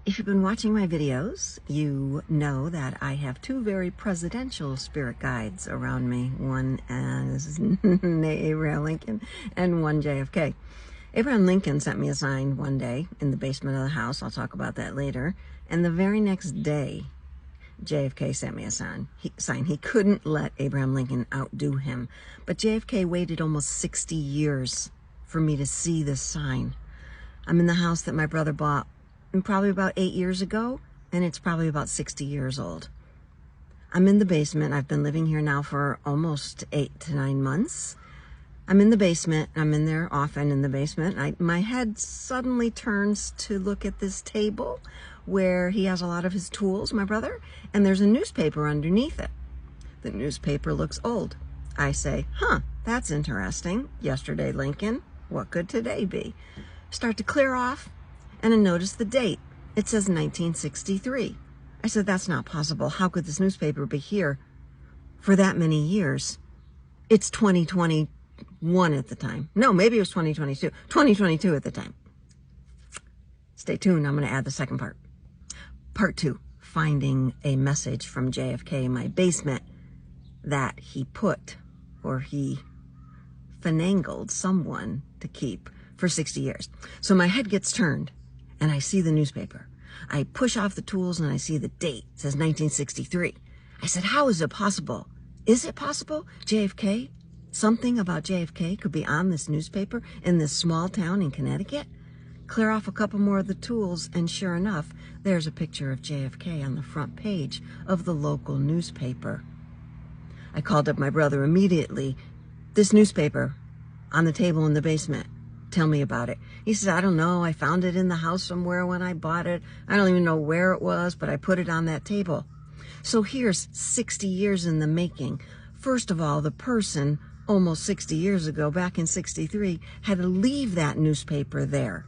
If you've been watching my videos, you know that I have two very presidential spirit guides around me. One is Abraham Lincoln and one JFK. Abraham Lincoln sent me a sign one day in the basement of the house. I'll talk about that later. And the very next day, JFK sent me a sign. He couldn't let Abraham Lincoln outdo him. But JFK waited almost 60 years for me to see this sign. I'm in the house that my brother bought probably about 8 years ago, and it's probably about 60 years old. I'm in the basement. I've been living here now for almost 8 to 9 months. I'm in the basement. I'm in there often in the basement. My head suddenly turns to look at this table where he has a lot of his tools, my brother, and there's a newspaper underneath it. The newspaper looks old. I say, that's interesting. Yesterday, Lincoln. What could today be? Start to clear off, and I notice the date. It says 1963. I said, that's not possible. How could this newspaper be here for that many years? It's 2021 at the time. No, maybe it was 2022. 2022 at the time. Stay tuned. I'm going to add the second part. Part 2, finding a message from JFK in my basement that he put, or he finagled someone to keep for 60 years. So my head gets turned and I see the newspaper. I push off the tools and I see the date. It says 1963. I said, how is it possible? Is it possible JFK, something about JFK could be on this newspaper in this small town in Connecticut? Clear off a couple more of the tools, and sure enough, there's a picture of JFK on the front page of the local newspaper. I called up my brother immediately. This newspaper on the table in the basement. Tell me about it. He says, I don't know. I found it in the house somewhere when I bought it. I don't even know where it was, but I put it on that table. So here's 60 years in the making. First of all, the person almost 60 years ago, back in 63, had to leave that newspaper there.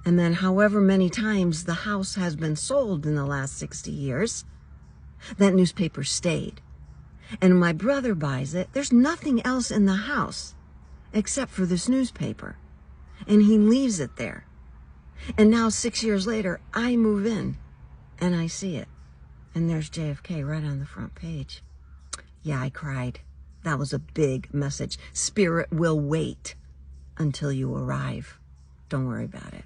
And then however many times the house has been sold in the last 60 years, that newspaper stayed. And my brother buys it. There's nothing else in the house except for this newspaper. And he leaves it there. And now 6 years later, I move in and I see it. And there's JFK right on the front page. Yeah, I cried. That was a big message. Spirit will wait until you arrive. Don't worry about it.